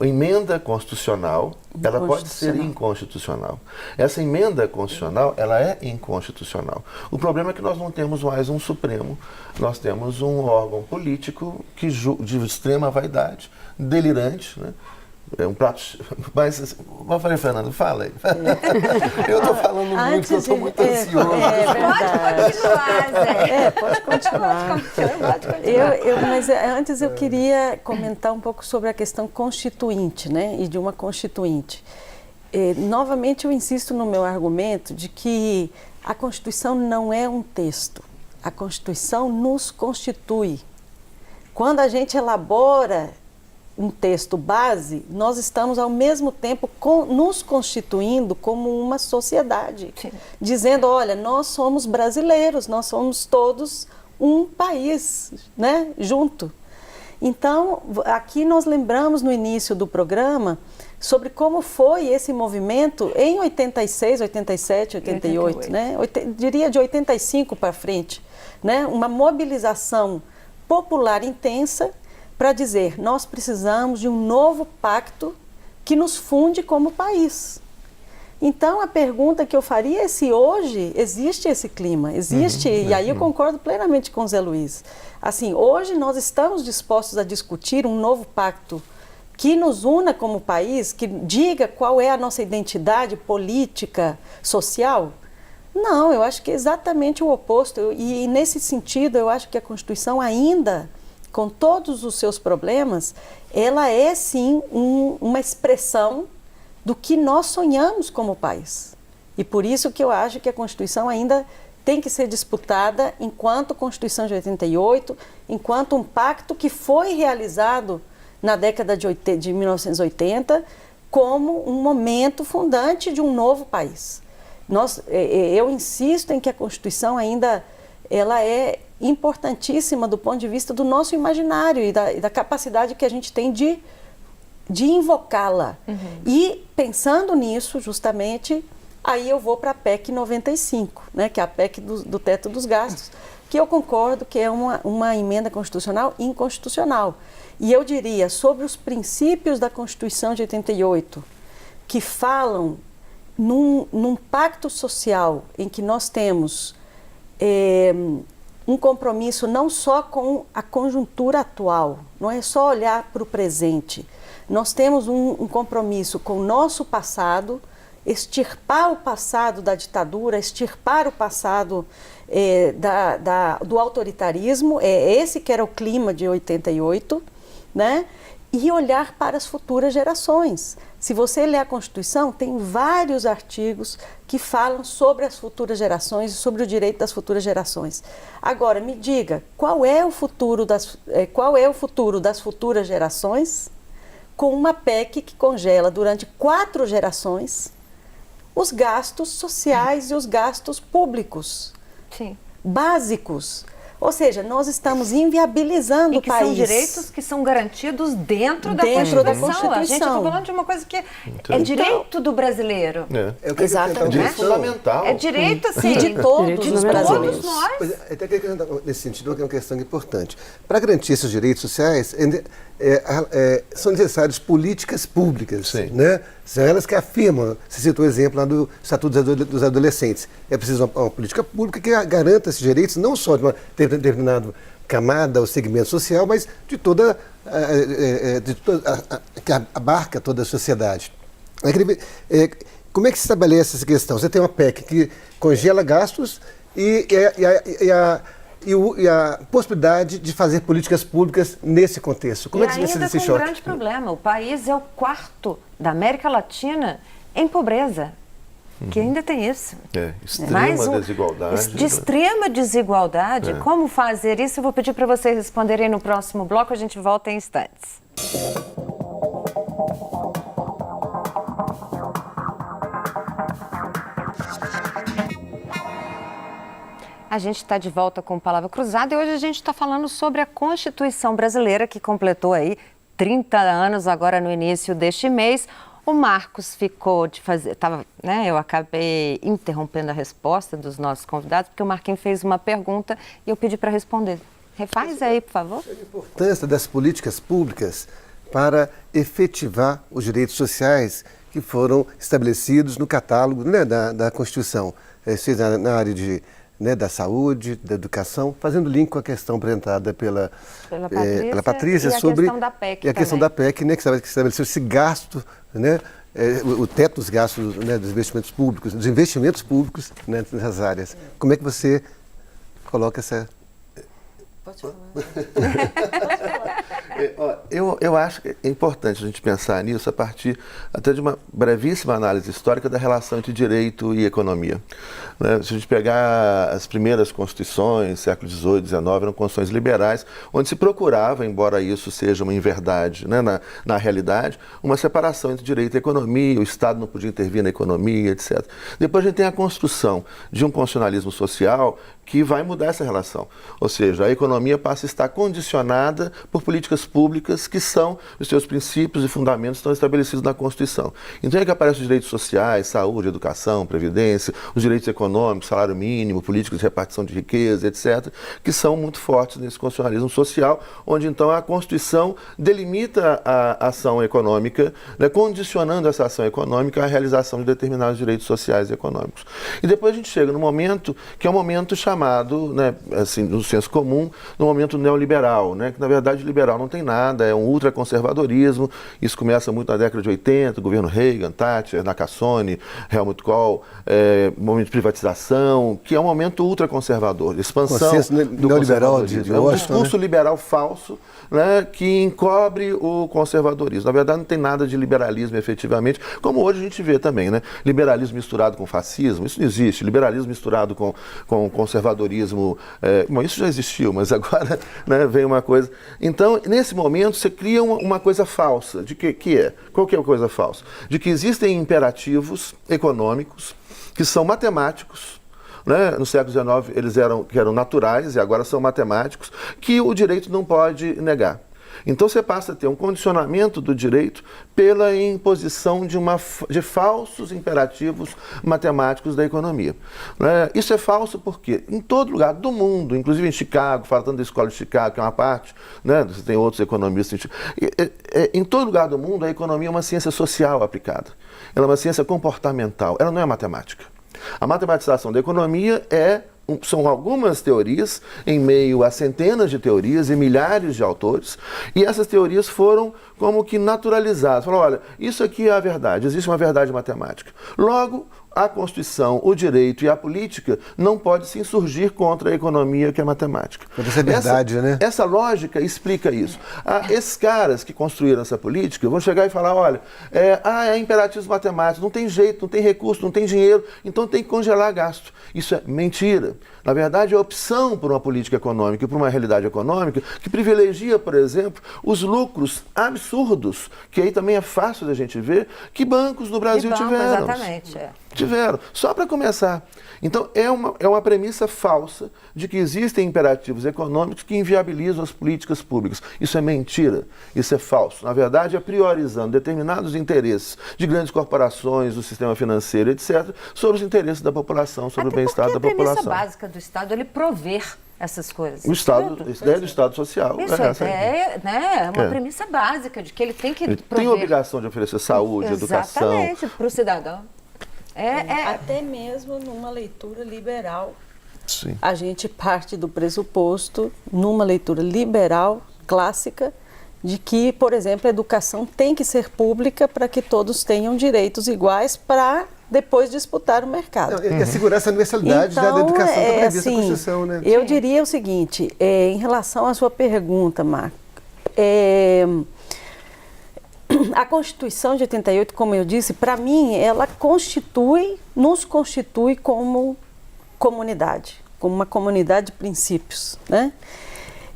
emenda constitucional, ela pode ser inconstitucional. Essa emenda constitucional, ela é inconstitucional. O problema é que nós não temos mais um Supremo, nós temos um órgão político de extrema vaidade, delirante, né? É um prato. Mas, Maria Fernanda, fala aí. Eu estou falando muito, eu estou muito ansioso. Pode continuar. Mas antes eu queria comentar um pouco sobre a questão constituinte, né? E de uma constituinte. Novamente eu insisto no meu argumento de que a Constituição não é um texto. A Constituição nos constitui. Quando a gente elabora um texto base, nós estamos ao mesmo tempo nos constituindo como uma sociedade. Sim. Dizendo, olha, nós somos brasileiros, nós somos todos um país, né, junto. Então, aqui nós lembramos no início do programa sobre como foi esse movimento em 86, 87, 88, né? Diria de 85 para frente, né? Uma mobilização popular intensa para dizer, nós precisamos de um novo pacto que nos funde como país. Então, a pergunta que eu faria é se hoje existe esse clima, existe, e aí eu concordo plenamente com o Zé Luiz. Assim, hoje nós estamos dispostos a discutir um novo pacto que nos una como país, que diga qual é a nossa identidade política, social? Não, eu acho que é exatamente o oposto. E nesse sentido, eu acho que a Constituição ainda, com todos os seus problemas, ela é sim uma expressão do que nós sonhamos como país. E por isso que eu acho que a Constituição ainda tem que ser disputada enquanto Constituição de 88, enquanto um pacto que foi realizado na década de 1980 como um momento fundante de um novo país. Eu insisto em que a Constituição ainda ela é importantíssima do ponto de vista do nosso imaginário e da capacidade que a gente tem de invocá-la. E pensando nisso, justamente, Aí eu vou para a PEC 95, né, que é a PEC do teto dos gastos, que eu concordo que é uma emenda constitucional inconstitucional. E eu diria, sobre os princípios da Constituição de 88, que falam num pacto social em que nós temos um compromisso não só com a conjuntura atual, não é só olhar para o presente. Nós temos um compromisso com o nosso passado, extirpar o passado da ditadura, extirpar o passado do autoritarismo, esse que era o clima de 88, né? E olhar para as futuras gerações. Se você ler a Constituição, tem vários artigos que falam sobre as futuras gerações e sobre o direito das futuras gerações. Agora, me diga, qual é o futuro das futuras gerações com uma PEC que congela durante 4 gerações os gastos sociais e os gastos públicos, Sim. básicos. Ou seja, nós estamos inviabilizando o país. São direitos que são garantidos dentro da Constituição. A gente está falando de uma coisa que é direito do brasileiro. Exatamente. É direito fundamental. É direito, assim, de todos os brasileiros. Todos nós. Pois é, até que nesse sentido é uma questão importante. Para garantir esses direitos sociais, são necessárias políticas públicas, né? São elas que afirmam, você citou o exemplo lá do Estatuto dos Adolescentes. É preciso uma política pública que garanta esses direitos, não só de uma determinada camada ou segmento social, mas de toda que abarca toda a sociedade. Como é que se estabelece essa questão? Você tem uma PEC que congela gastos e a possibilidade de fazer políticas públicas nesse contexto. Como é que você decide esse choque? Um grande problema. O país é o 4º da América Latina em pobreza. Que ainda tem isso. Extrema desigualdade. De extrema desigualdade. Como fazer isso? Eu vou pedir para vocês responderem no próximo bloco. A gente volta em instantes. A gente está de volta com Palavra Cruzada e hoje a gente está falando sobre a Constituição brasileira, que completou aí 30 anos agora no início deste mês. O Marcos ficou de fazer, eu acabei interrompendo a resposta dos nossos convidados, porque o Marquinhos fez uma pergunta e eu pedi para responder. Refaz aí, por favor. A importância das políticas públicas para efetivar os direitos sociais que foram estabelecidos no catálogo, né, da Constituição, seja na área da saúde, da educação, fazendo link com a questão apresentada pela Patrícia sobre a questão da PEC, né, que estabeleceu esse gasto, né, o teto dos gastos, né, dos investimentos públicos, né, nessas áreas. Como é que você coloca essa... Pode falar. Eu acho que é importante a gente pensar nisso a partir até de uma brevíssima análise histórica da relação entre direito e economia. Né? Se a gente pegar as primeiras constituições, século XVIII, XIX, eram constituições liberais, onde se procurava, embora isso seja uma inverdade, né, na realidade, uma separação entre direito e economia, o Estado não podia intervir na economia, etc. Depois a gente tem a construção de um constitucionalismo social que vai mudar essa relação. Ou seja, a economia passa a estar condicionada por políticas públicas que são os seus princípios e fundamentos estão estabelecidos na Constituição. Então é que aparecem os direitos sociais, saúde, educação, previdência, os direitos econômicos, salário mínimo, políticas de repartição de riqueza, etc., que são muito fortes nesse constitucionalismo social, onde então a Constituição delimita a ação econômica, né, condicionando essa ação econômica à realização de determinados direitos sociais e econômicos. E depois a gente chega no momento que é um momento chamado, né, assim, no senso comum, no momento neoliberal, né, que na verdade liberal não tem nada, é um ultraconservadorismo. Isso começa muito na década de 80, governo Reagan, Thatcher, Nakasone, Helmut Kohl, momento de privatização, que é um momento ultraconservador, expansão do neoliberal de um discurso liberal falso, né, que encobre o conservadorismo. Na verdade, não tem nada de liberalismo efetivamente, como hoje a gente vê também, né? Liberalismo misturado com fascismo, isso não existe. Liberalismo misturado com conservadorismo, bom, isso já existiu, mas agora, né, vem uma coisa. Então, nesse momento, você cria uma coisa falsa. De que é? Qual que é a coisa falsa? De que existem imperativos econômicos que são matemáticos. Né? No século XIX eles eram naturais e agora são matemáticos, que o direito não pode negar. Então você passa a ter um condicionamento do direito pela imposição de falsos imperativos matemáticos da economia. Isso é falso porque em todo lugar do mundo, inclusive em Chicago, falando da escola de Chicago, que é uma parte, né, você tem outros economistas, em todo lugar do mundo a economia é uma ciência social aplicada. Ela é uma ciência comportamental, ela não é matemática. A matematização da economia são algumas teorias em meio a centenas de teorias e milhares de autores, e essas teorias foram como que naturalizadas. Falaram, olha, isso aqui é a verdade, existe uma verdade matemática. Logo, a Constituição, o direito e a política não pode se insurgir contra a economia, que é matemática. Isso é verdade, né? Essa lógica explica isso. Esses caras que construíram essa política vão chegar e falar, olha, é imperativos matemáticos, não tem jeito, não tem recurso, não tem dinheiro, então tem que congelar gasto. Isso é mentira. Na verdade, é a opção por uma política econômica e por uma realidade econômica que privilegia, por exemplo, os lucros absurdos, que aí também é fácil da gente ver, que bancos no Brasil tiveram. Exatamente. Tiveram, só para começar. Então, é uma premissa falsa de que existem imperativos econômicos que inviabilizam as políticas públicas. Isso é mentira, isso é falso. Na verdade, é priorizando determinados interesses de grandes corporações, do sistema financeiro, etc., sobre os interesses da população, sobre o bem-estar da população. A premissa básica do Estado é ele prover essas coisas. O Estado, a ideia do Estado Social. Isso é uma premissa básica de que ele tem que prover. Tem a obrigação de oferecer saúde, educação. Exatamente, para o cidadão. Até mesmo numa leitura liberal, sim, a gente parte do pressuposto, numa leitura liberal, clássica, de que, por exemplo, a educação tem que ser pública para que todos tenham direitos iguais para depois disputar o mercado. E a segurança e a universalidade da educação está prevista na Constituição, né? Eu diria o seguinte, em relação à sua pergunta, Marco, a Constituição de 88, como eu disse, para mim, ela nos constitui como comunidade, como uma comunidade de princípios, né?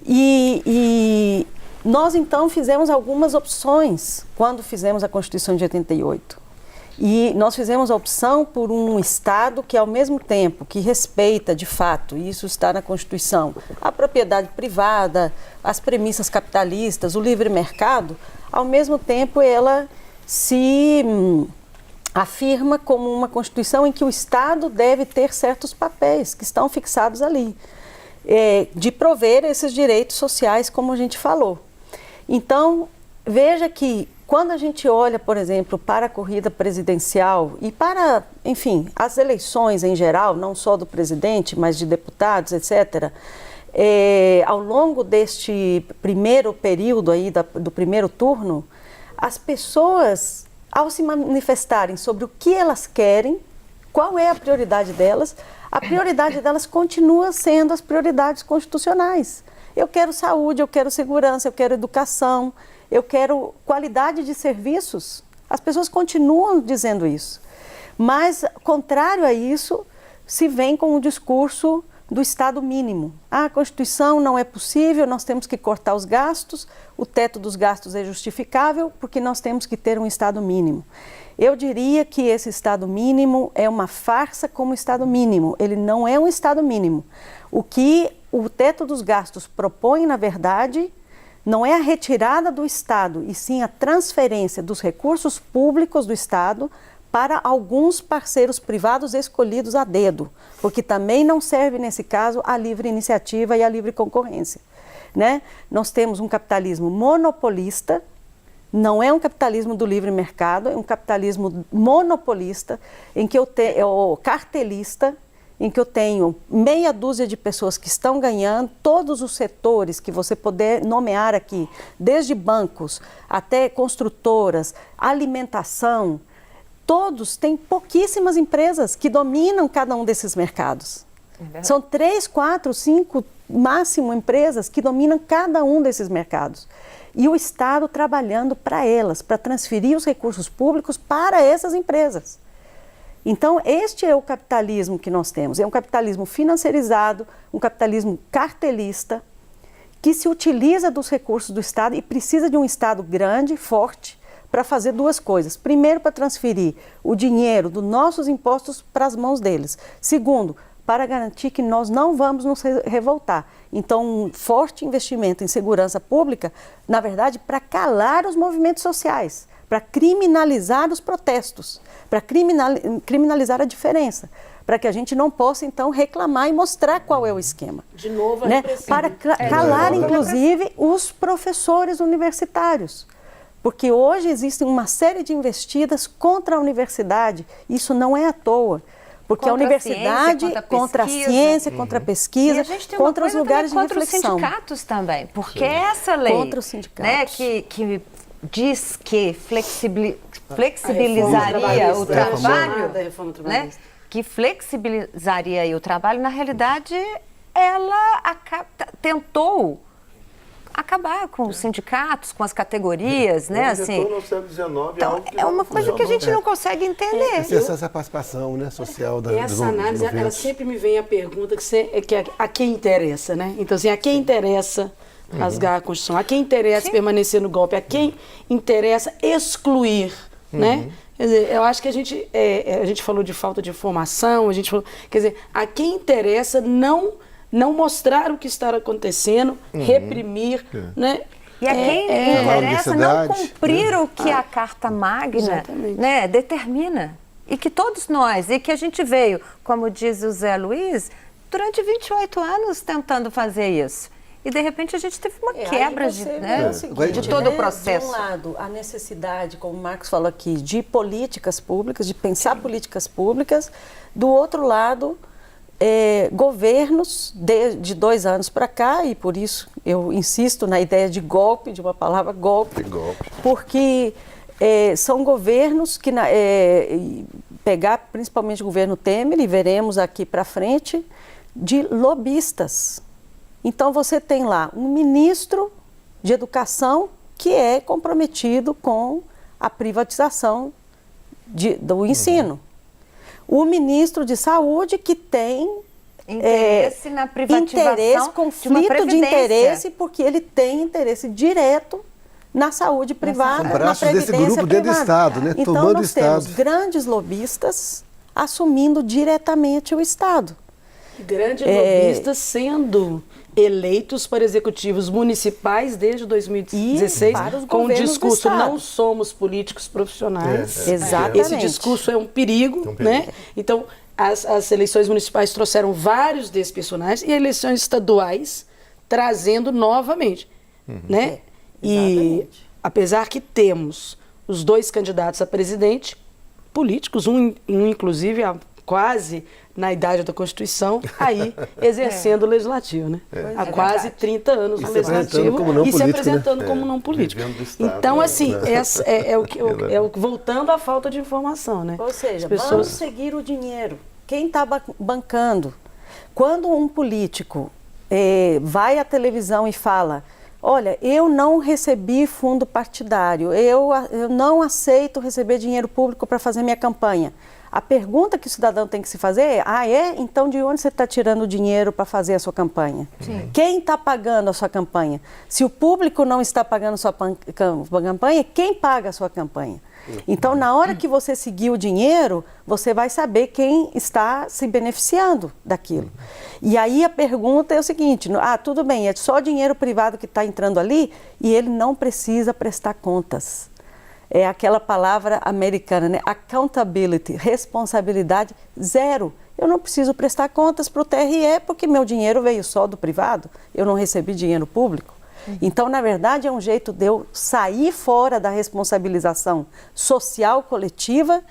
E nós, então, fizemos algumas opções quando fizemos a Constituição de 88. E nós fizemos a opção por um Estado que, ao mesmo tempo que respeita, de fato, e isso está na Constituição, a propriedade privada, as premissas capitalistas, o livre mercado, ao mesmo tempo ela se afirma como uma Constituição em que o Estado deve ter certos papéis que estão fixados ali, de prover esses direitos sociais, como a gente falou. Então, veja que quando a gente olha, por exemplo, para a corrida presidencial e para, enfim, as eleições em geral, não só do presidente, mas de deputados, etc., ao longo deste primeiro período aí do primeiro turno, as pessoas, ao se manifestarem sobre o que elas querem, qual é a prioridade delas, a prioridade delas continua sendo as prioridades constitucionais. Eu quero saúde, eu quero segurança, eu quero educação, eu quero qualidade de serviços. As pessoas continuam dizendo isso. Mas, contrário a isso, se vem com o discurso do Estado mínimo. A Constituição não é possível, nós temos que cortar os gastos, o teto dos gastos é justificável, porque nós temos que ter um Estado mínimo. Eu diria que esse Estado mínimo é uma farsa como Estado mínimo. Ele não é um Estado mínimo. O que o teto dos gastos propõe, na verdade, não é a retirada do Estado, e sim a transferência dos recursos públicos do Estado para alguns parceiros privados escolhidos a dedo, porque também não serve, nesse caso, a livre iniciativa e a livre concorrência, né? Nós temos um capitalismo monopolista, não é um capitalismo do livre mercado, é um capitalismo monopolista, em que cartelista, em que eu tenho meia dúzia de pessoas que estão ganhando, todos os setores que você puder nomear aqui, desde bancos até construtoras, alimentação, todos têm pouquíssimas empresas que dominam cada um desses mercados. São 3, 4, 5, máximo empresas que dominam cada um desses mercados. E o Estado trabalhando para elas, para transferir os recursos públicos para essas empresas. Então, este é o capitalismo que nós temos. É um capitalismo financiarizado, um capitalismo cartelista, que se utiliza dos recursos do Estado e precisa de um Estado grande, forte, para fazer duas coisas. Primeiro, para transferir o dinheiro dos nossos impostos para as mãos deles. Segundo, para garantir que nós não vamos nos revoltar. Então, um forte investimento em segurança pública, na verdade, para calar os movimentos sociais, para criminalizar os protestos, para criminalizar a diferença, para que a gente não possa, então, reclamar e mostrar qual é o esquema. De novo, Para calar, inclusive, os professores universitários. Porque hoje existe uma série de investidas contra a universidade. Isso não é à toa. Porque a universidade, contra a ciência, contra a pesquisa, e a gente tem contra os lugares de contra reflexão. Contra os sindicatos também. Porque essa lei, Contra os sindicatos. né, que diz que flexibilizaria o trabalho, né, que flexibilizaria o trabalho, na realidade, ela tentou acabar com os sindicatos, com as categorias, né? Assim, no século XIX, então, é uma coisa que a gente não consegue entender. Essa participação, né, social dos Essa análise, ela movimentos. sempre me vem a pergunta que a quem interessa, né? Então, assim, a quem interessa rasgar a Constituição, a quem interessa permanecer no golpe, a quem interessa excluir, né? Quer dizer, eu acho que a gente falou de falta de informação, a gente falou, quer dizer, a quem interessa não mostrar o que está acontecendo, reprimir, né? E a quem interessa não cumprir o que a Carta Magna, né, determina. E que todos nós, e que a gente veio, como diz o Zé Luiz, durante 28 anos tentando fazer isso. E, de repente, a gente teve uma quebra de todo o processo. De um lado, a necessidade, como o Marcos falou aqui, de políticas públicas, de pensar políticas públicas. Do outro lado, governos de 2 anos para cá, e por isso eu insisto na ideia de golpe, de uma palavra golpe, porque são governos que, pegar principalmente o governo Temer, e veremos aqui para frente, de lobistas. Então você tem lá um ministro de educação que é comprometido com a privatização do ensino. O ministro de Saúde que tem interesse na privatização, conflito de interesse, porque ele tem interesse direto na saúde privada, na previdência desse grupo dentro do Estado, né? Então Tomando nós o Estado. temos grandes lobistas assumindo diretamente o Estado. Grandes lobistas sendo eleitos para executivos municipais desde 2016, com o discurso não somos políticos profissionais. Exatamente. Esse discurso é um perigo, né? Então, as eleições municipais trouxeram vários desses personagens e eleições estaduais trazendo novamente, né? E apesar que temos os 2 candidatos a presidente políticos, um inclusive quase na idade da Constituição, aí exercendo o legislativo, né? Há quase 30 anos no legislativo e se apresentando como não político. Então, assim, voltando à falta de informação, né? Ou seja, vamos seguir o dinheiro. Quem está bancando? Quando um político vai à televisão e fala: olha, eu não recebi fundo partidário, eu não aceito receber dinheiro público para fazer minha campanha. A pergunta que o cidadão tem que se fazer é: então de onde você está tirando o dinheiro para fazer a sua campanha? Sim. Quem está pagando a sua campanha? Se o público não está pagando a sua campanha, quem paga a sua campanha? Então, na hora que você seguir o dinheiro, você vai saber quem está se beneficiando daquilo. E aí a pergunta é o seguinte: tudo bem, é só dinheiro privado que está entrando ali e ele não precisa prestar contas. É aquela palavra americana, né? Accountability, responsabilidade zero. Eu não preciso prestar contas para o TRE porque meu dinheiro veio só do privado, eu não recebi dinheiro público. Então, na verdade, é um jeito de eu sair fora da responsabilização social coletiva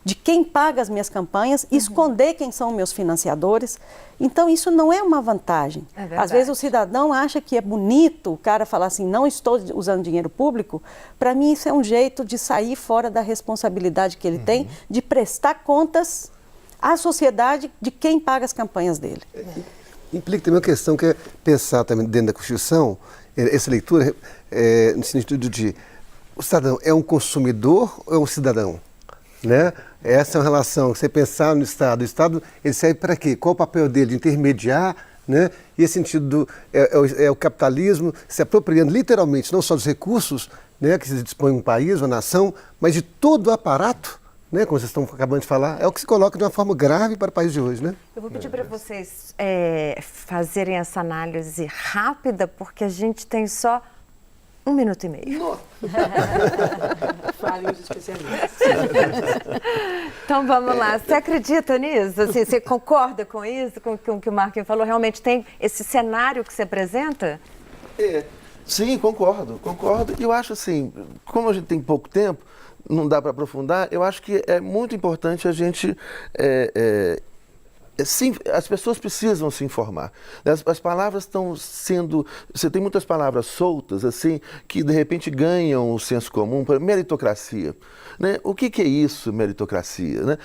de quem paga as minhas campanhas, esconder quem são meus financiadores. Então, isso não é uma vantagem. Às vezes o cidadão acha que é bonito o cara falar assim: não estou usando dinheiro público. Para mim, isso é um jeito de sair fora da responsabilidade que ele tem de prestar contas à sociedade de quem paga as campanhas dele. Implica também uma questão que é pensar também dentro da Constituição, essa leitura, no sentido de: o cidadão é um consumidor ou é um cidadão? Né? Essa é uma relação, você pensar no Estado. O Estado, ele serve para quê? Qual o papel dele? De intermediar, né? E esse sentido é o capitalismo se apropriando literalmente não só dos recursos, né, que se dispõe um país, uma nação, mas de todo o aparato, né, como vocês estão acabando de falar, é o que se coloca de uma forma grave para o país de hoje, né? Eu vou pedir para vocês fazerem essa análise rápida, porque a gente tem só 1 minuto e meio. Falem os especialistas. Então vamos lá. Você acredita nisso? Assim, você concorda com isso, com o que o Marquinhos falou? Realmente tem esse cenário que se apresenta? Sim, concordo. E eu acho assim, como a gente tem pouco tempo, não dá para aprofundar, eu acho que é muito importante a gente... Sim, as pessoas precisam se informar. As palavras estão sendo... Você tem muitas palavras soltas, assim, que de repente ganham o senso comum. Por exemplo, meritocracia. Né? O que é isso, meritocracia? Né?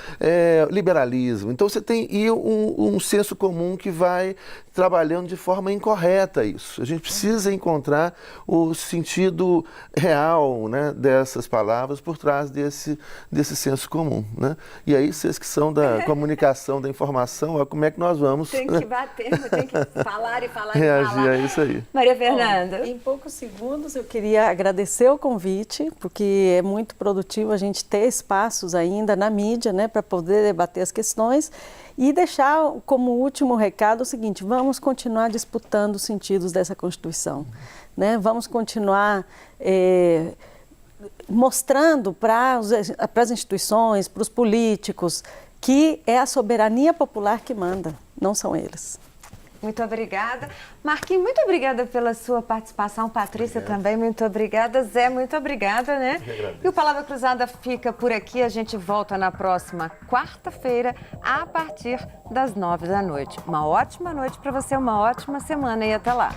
Liberalismo. Então você tem um senso comum que vai trabalhando de forma incorreta isso. A gente precisa encontrar o sentido real, né, dessas palavras por trás desse senso comum. Né? E aí, vocês que são da comunicação, da informação, ó, como é que nós vamos... Tem que bater, tem que falar e falar reagir e falar. a isso aí. Maria Fernanda. Em poucos segundos eu queria agradecer o convite, porque é muito produtivo a gente ter espaços ainda na mídia, né, para poder debater as questões e deixar como último recado o seguinte: vamos continuar disputando os sentidos dessa Constituição, né? Vamos continuar mostrando para as instituições, para os políticos, que é a soberania popular que manda, não são eles. Muito obrigada. Marquinhos, muito obrigada pela sua participação. Patrícia também, muito obrigada. Zé, muito obrigada, né? E o Palavra Cruzada fica por aqui. A gente volta na próxima quarta-feira, a partir das 9 da noite. Uma ótima noite para você, uma ótima semana e até lá.